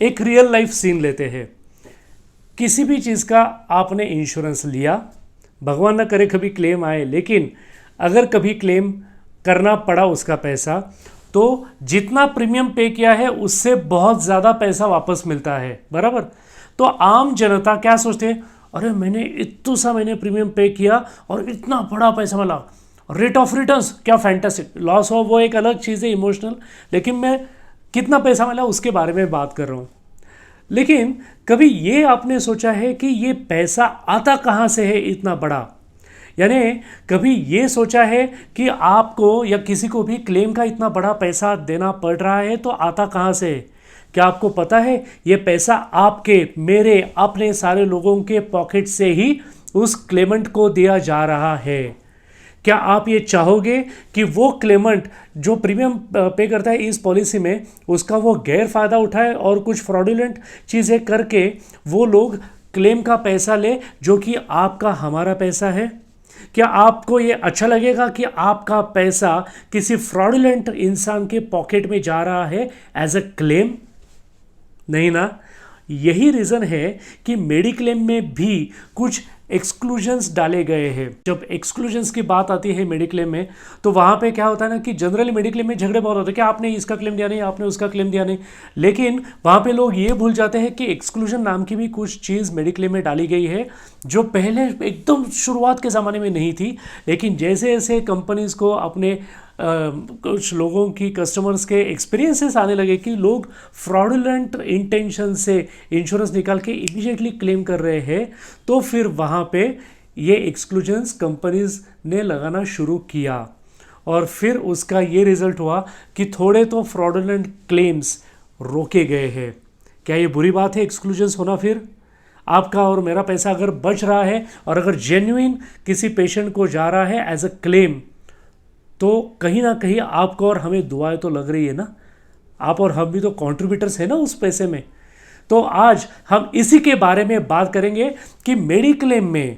एक real life scene लेते हैं। किसी भी चीज़ का आपने इंश्योरेंस लिया, भगवान ना करे कभी क्लेम आए, लेकिन अगर कभी क्लेम करना पड़ा उसका पैसा, तो जितना प्रीमियम पे किया है उससे बहुत ज़्यादा पैसा वापस मिलता है, बराबर। तो आम जनता क्या सोचते हैं, अरे मैंने इतना सा मैंने प्रीमियम पे किया और इतना बड़ा पैसा मिला, रेट ऑफ रिटर्न्स क्या फैंटास्टिक, लॉस हो वो एक अलग चीज़ है इमोशनल, लेकिन मैं कितना पैसा मिला उसके बारे में बात कर रहा हूँ। लेकिन कभी ये आपने सोचा है कि ये पैसा आता कहाँ से है इतना बड़ा? यानी कभी ये सोचा है कि आपको या किसी को भी क्लेम का इतना बड़ा पैसा देना पड़ रहा है तो आता कहाँ से है? क्या आपको पता है ये पैसा आपके, मेरे, अपने सारे लोगों के पॉकेट से ही उस क्लेमेंट को दिया जा रहा है? क्या आप ये चाहोगे कि वो क्लेमेंट जो प्रीमियम पे करता है इस पॉलिसी में, उसका वो गैर फायदा उठाए और कुछ फ्रॉडुलेंट चीज़ें करके वो लोग क्लेम का पैसा ले जो कि आपका, हमारा पैसा है? क्या आपको ये अच्छा लगेगा कि आपका पैसा किसी फ्रॉडुलेंट इंसान के पॉकेट में जा रहा है एज अ क्लेम? नहीं ना। यही रीज़न है कि मेडिक्लेम में भी कुछ एक्सक्लूजन्स डाले गए हैं। जब एक्सक्लूजन्स की बात आती है मेडिक्लेम में, तो वहाँ पे क्या होता है ना कि जनरली मेडिक्लेम में झगड़े बहुत होते हैं कि आपने इसका क्लेम दिया नहीं, आपने उसका क्लेम दिया नहीं, लेकिन वहाँ पे लोग ये भूल जाते हैं कि एक्सक्लूजन नाम की भी कुछ चीज़ मेडिक्लेम में डाली गई है जो पहले एकदम शुरुआत के ज़माने में नहीं थी, लेकिन जैसे जैसे कंपनीज़ को अपने कुछ लोगों की, कस्टमर्स के एक्सपीरियंसेस आने लगे कि लोग फ्रॉडुलेंट इंटेंशन से इंश्योरेंस निकाल के इमीडिएटली क्लेम कर रहे हैं, तो फिर वहाँ पे ये एक्सक्लूजन्स कंपनीज ने लगाना शुरू किया और फिर उसका ये रिजल्ट हुआ कि थोड़े तो फ्रॉडुलेंट क्लेम्स रोके गए हैं। क्या ये बुरी बात है एक्सक्लूजन्स होना? फिर आपका और मेरा पैसा अगर बच रहा है और अगर जेन्युइन किसी पेशेंट को जा रहा है एज अ क्लेम, तो कहीं ना कहीं आपको और हमें दुआएं तो लग रही है ना। आप और हम भी तो कंट्रीब्यूटर्स हैं ना उस पैसे में। तो आज हम इसी के बारे में बात करेंगे कि मेडिक्लेम में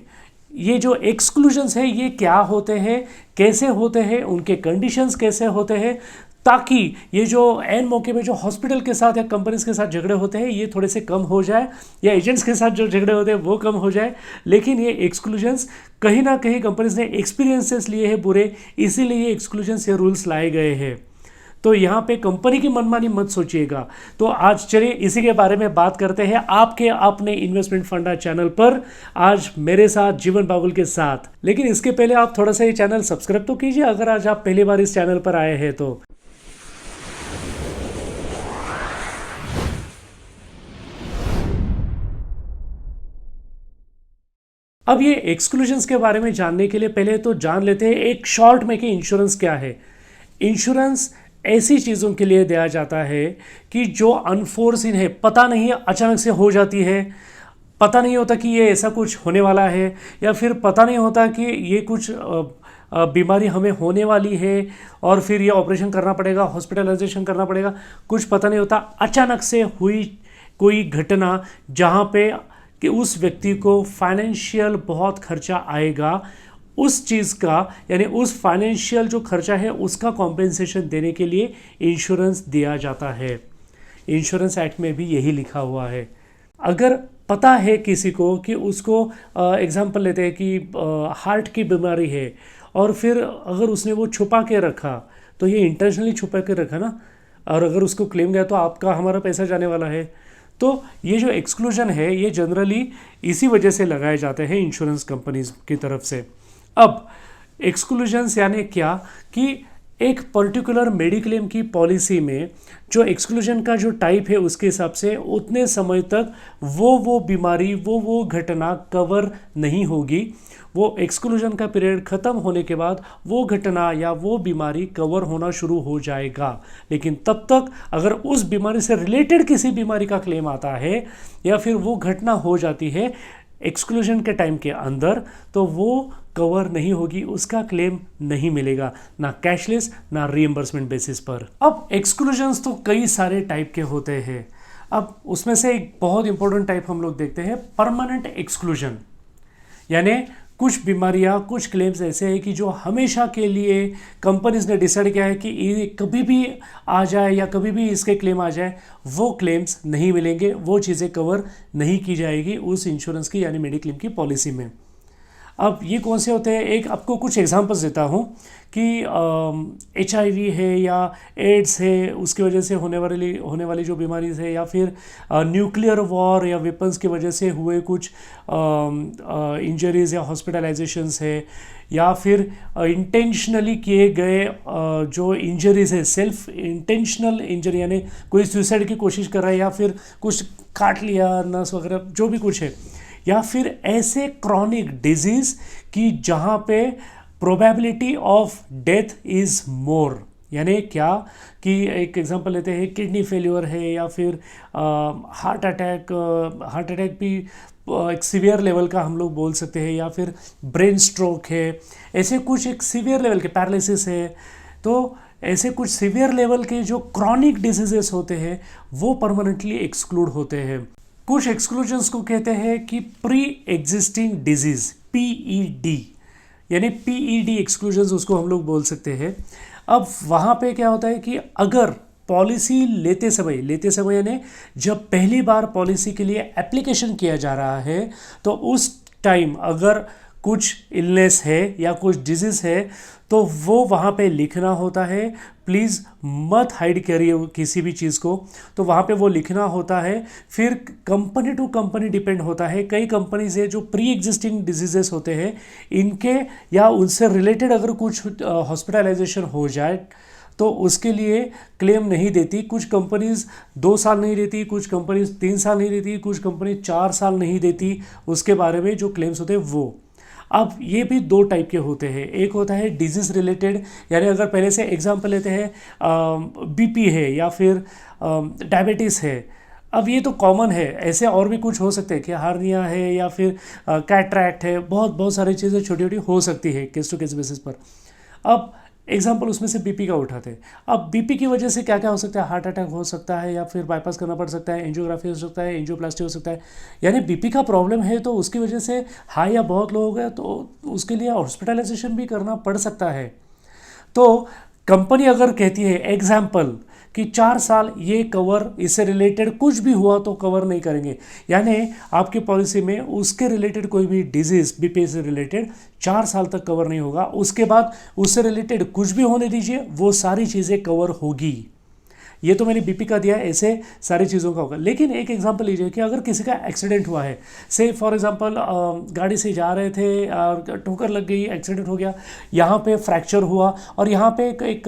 ये जो एक्सक्लूजन्स है ये क्या होते हैं, कैसे होते हैं, उनके कंडीशंस कैसे होते हैं, ताकि ये जो एन मौके में जो हॉस्पिटल के साथ या कंपनीज के साथ झगड़े होते हैं ये थोड़े से कम हो जाए, या एजेंट्स के साथ जो झगड़े होते हैं वो कम हो जाए। लेकिन ये एक्सक्लूजन्स कहीं ना कहीं कंपनीज ने एक्सपीरियंसेस लिए हैं बुरे, इसीलिए ये एक्सक्लूजन्स, ये रूल्स लाए गए हैं। तो यहाँ पे कंपनी की मनमानी मत सोचिएगा। तो आज चलिए इसी के बारे में बात करते हैं आपके अपने इन्वेस्टमेंट फंडा चैनल पर, आज मेरे साथ जीवन बाबुल के साथ। लेकिन इसके पहले आप थोड़ा सा ये चैनल सब्सक्राइब तो कीजिए अगर आज आप पहली बार इस चैनल पर आए हैं तो। अब ये एक्सक्लूजन्स के बारे में जानने के लिए पहले तो जान लेते हैं एक शॉर्ट में कि इंश्योरेंस क्या है। इंश्योरेंस ऐसी चीज़ों के लिए दिया जाता है कि जो अनफोर्सिन है, पता नहीं अचानक से हो जाती है, पता नहीं होता कि ये ऐसा कुछ होने वाला है, या फिर पता नहीं होता कि ये कुछ बीमारी हमें होने वाली है और फिर ये ऑपरेशन करना पड़ेगा, हॉस्पिटलाइजेशन करना पड़ेगा, कुछ पता नहीं होता। अचानक से हुई कोई घटना जहाँ पे कि उस व्यक्ति को फाइनेंशियल बहुत खर्चा आएगा, उस चीज़ का यानी उस फाइनेंशियल जो खर्चा है उसका कॉम्पेंसेशन देने के लिए इंश्योरेंस दिया जाता है। इंश्योरेंस एक्ट में भी यही लिखा हुआ है। अगर पता है किसी को कि उसको एग्जांपल लेते हैं कि हार्ट की बीमारी है और फिर अगर उसने वो छुपा के रखा, तो ये इंटेंशनली छुपा के रखा ना, और अगर उसको क्लेम गया तो आपका, हमारा पैसा जाने वाला है। तो ये जो एक्सक्लूजन है ये जनरली इसी वजह से लगाए जाते हैं इंश्योरेंस कंपनीज की तरफ से। अब एक्सक्लूजन्स यानी क्या कि एक पर्टिकुलर मेडिक्लेम की पॉलिसी में जो एक्सक्लूजन का जो टाइप है उसके हिसाब से उतने समय तक वो बीमारी, वो घटना कवर नहीं होगी। वो एक्सक्लूजन का पीरियड ख़त्म होने के बाद वो घटना या वो बीमारी कवर होना शुरू हो जाएगा। लेकिन तब तक अगर उस बीमारी से रिलेटेड किसी बीमारी का क्लेम आता है या फिर वो घटना हो जाती है एक्सक्लूजन के टाइम के अंदर, तो वो कवर नहीं होगी, उसका क्लेम नहीं मिलेगा, ना कैशलेस ना रीइंबर्समेंट बेसिस पर। अब एक्सक्लूजन्स तो कई सारे टाइप के होते हैं। अब उसमें से एक बहुत इंपॉर्टेंट टाइप हम लोग देखते हैं परमानेंट एक्सक्लूजन, यानी कुछ बीमारियां, कुछ क्लेम्स ऐसे हैं कि जो हमेशा के लिए कंपनीज ने डिसाइड किया है कि ये कभी भी आ जाए या कभी भी इसके क्लेम आ जाए, वो क्लेम्स नहीं मिलेंगे, वो चीज़ें कवर नहीं की जाएगी उस इंश्योरेंस की यानी मेडिक्लेम की पॉलिसी में। अब ये कौन से होते हैं, एक आपको कुछ एग्जांपल्स देता हूँ कि HIV है या एड्स है, उसकी वजह से होने वाली जो बीमारी है, या फिर न्यूक्लियर वॉर या वेपन्स की वजह से हुए कुछ इंजरीज या हॉस्पिटलाइजेशंस है, या फिर इंटेंशनली किए गए जो इंजरीज है, सेल्फ इंटेंशनल इंजरी यानी कोई सुसाइड की कोशिश कर रहा है या फिर कुछ काट लिया नस वगैरह जो भी कुछ है, या फिर ऐसे क्रॉनिक डिजीज कि जहाँ पे probability of death is more, यानी क्या कि एक एग्जांपल लेते हैं, किडनी फेल्योर है या फिर हार्ट अटैक भी एक सीवियर लेवल का हम लोग बोल सकते हैं, या फिर ब्रेन स्ट्रोक है, ऐसे कुछ एक सीवियर लेवल के पैरालिसिस है। तो ऐसे कुछ सीवियर लेवल के जो क्रॉनिक डिजीजेस होते हैं वो परमानेंटली एक्सक्लूड होते हैं। कुछ एक्सक्लूजन्स को कहते हैं कि प्री एग्जिस्टिंग डिजीज, PED, यानी PED एक्सक्लूजन्स उसको हम लोग बोल सकते हैं। अब वहाँ पे क्या होता है कि अगर पॉलिसी लेते समय यानी जब पहली बार पॉलिसी के लिए एप्लीकेशन किया जा रहा है, तो उस टाइम अगर कुछ इलनेस है या कुछ डिजीज़ है तो वो वहाँ पे लिखना होता है। प्लीज़ मत हाइड करिए किसी भी चीज़ को, तो वहाँ पे वो लिखना होता है। फिर कंपनी टू कंपनी डिपेंड होता है। कई कंपनीज है जो प्री एग्जिस्टिंग डिजीजेस होते हैं, इनके या उनसे रिलेटेड अगर कुछ हॉस्पिटलाइजेशन हो जाए तो उसके लिए क्लेम नहीं देती। कुछ कंपनीज 2 साल नहीं देती, कुछ कंपनीज 3 साल नहीं देती, कुछ कंपनी 4 साल नहीं देती उसके बारे में जो क्लेम्स होते हैं वो। अब ये भी 2 टाइप के होते हैं। एक होता है डिजीज़ रिलेटेड, यानी अगर पहले से एग्जांपल लेते हैं BP है या फिर डायबिटीज़ है। अब ये तो कॉमन है, ऐसे और भी कुछ हो सकते हैं कि हार्निया है या फिर कैटरैक्ट है, बहुत सारी चीज़ें छोटी छोटी हो सकती है केस टू केस बेसिस पर। अब एग्जाम्पल उसमें से BP का उठाते हैं। अब BP की वजह से क्या क्या हो सकता है, हार्ट अटैक हो सकता है या फिर बाईपास करना पड़ सकता है, एंजियोग्राफी हो सकता है, एंजियोप्लास्टी हो सकता है। यानी BP का प्रॉब्लम है तो उसकी वजह से हाई या बहुत लो हो गया तो उसके लिए हॉस्पिटलाइजेशन भी करना पड़ सकता है। तो कंपनी अगर कहती है एग्जाम्पल कि 4 साल ये कवर, इससे रिलेटेड कुछ भी हुआ तो कवर नहीं करेंगे, यानी आपकी पॉलिसी में उसके रिलेटेड कोई भी डिजीज़ BP से रिलेटेड 4 साल तक कवर नहीं होगा। उसके बाद उससे रिलेटेड कुछ भी होने दीजिए, वो सारी चीज़ें कवर होगी। ये तो मैंने BP का दिया है, ऐसे सारी चीज़ों का होगा। लेकिन एक एग्जांपल लीजिए कि अगर किसी का एक्सीडेंट हुआ है, से फॉर एग्जांपल गाड़ी से जा रहे थे और ठोकर लग गई, एक्सीडेंट हो गया, यहाँ पे फ्रैक्चर हुआ और यहाँ पे एक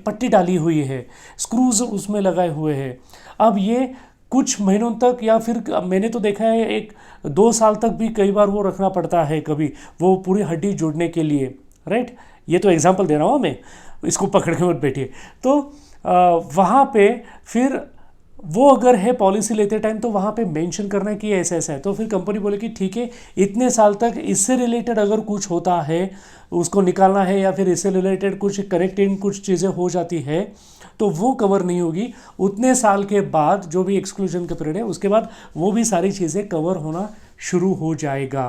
पट्टी डाली हुई है, स्क्रूज उसमें लगाए हुए हैं। अब ये कुछ महीनों तक या फिर मैंने तो देखा है 1-2 साल तक भी कई बार वो रखना पड़ता है, कभी वो पूरी हड्डी जोड़ने के लिए, राइट। ये तो एग्जांपल दे रहा हूँ मैं, इसको पकड़ के मत बैठिए। तो वहाँ पे फिर वो अगर है पॉलिसी लेते टाइम तो वहाँ पे मेंशन करना है कि ऐसा ऐसा है, तो फिर कंपनी बोले कि ठीक है इतने साल तक इससे रिलेटेड अगर कुछ होता है उसको निकालना है, या फिर इससे रिलेटेड कुछ करेक्टिंग कुछ चीज़ें हो जाती है तो वो कवर नहीं होगी। उतने साल के बाद जो भी एक्सक्लूजन का पीरियड है उसके बाद वो भी सारी चीज़ें कवर होना शुरू हो जाएगा।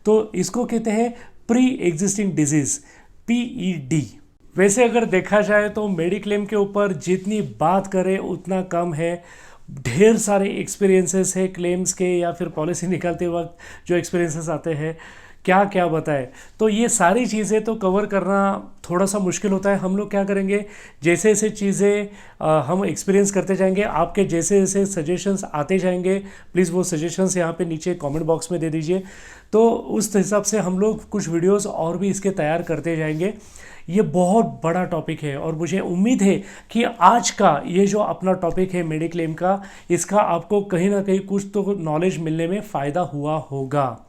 तो इसको कहते हैं प्री एग्जिस्टिंग डिजीज़, PED। वैसे अगर देखा जाए तो मेडिक्लेम के ऊपर जितनी बात करें उतना कम है। ढेर सारे एक्सपीरियंसेस है क्लेम्स के या फिर पॉलिसी निकालते वक्त जो एक्सपीरियंसेस आते हैं, क्या क्या बताए। तो ये सारी चीज़ें तो कवर करना थोड़ा सा मुश्किल होता है। हम लोग क्या करेंगे, जैसे जैसे चीज़ें हम एक्सपीरियंस करते जाएंगे, आपके जैसे जैसे सजेशंस आते जाएंगे, प्लीज़ वो सजेशंस यहाँ पे नीचे कमेंट बॉक्स में दे दीजिए। तो उस हिसाब से हम लोग कुछ वीडियोस और भी इसके तैयार करते जाएंगे। ये बहुत बड़ा टॉपिक है और मुझे उम्मीद है कि आज का ये जो अपना टॉपिक है मेडिक्लेम का, इसका आपको कहीं ना कहीं कुछ तो नॉलेज मिलने में फ़ायदा हुआ होगा।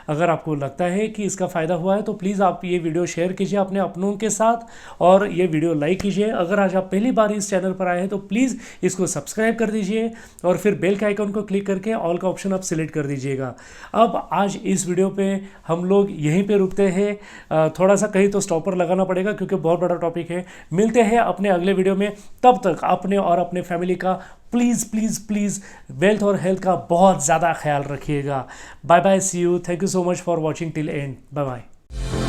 अगर आपको लगता है कि इसका फ़ायदा हुआ है तो प्लीज़ आप ये वीडियो शेयर कीजिए अपने अपनों के साथ और ये वीडियो लाइक कीजिए। अगर आज आप पहली बार इस चैनल पर आए हैं तो प्लीज़ इसको सब्सक्राइब कर दीजिए और फिर बेल के आइकन को क्लिक करके ऑल का ऑप्शन आप सिलेक्ट कर दीजिएगा। अब आज इस वीडियो पे हम लोग यहीं पे रुकते हैं। थोड़ा सा कहीं तो स्टॉपर लगाना पड़ेगा क्योंकि बहुत बड़ा टॉपिक है। मिलते हैं अपने अगले वीडियो में, तब तक अपने और अपने फैमिली का प्लीज़ प्लीज़ प्लीज़ वेल्थ और हेल्थ का बहुत ज़्यादा ख्याल रखिएगा। Bye bye, see you, thank you so much for watching till end, bye bye.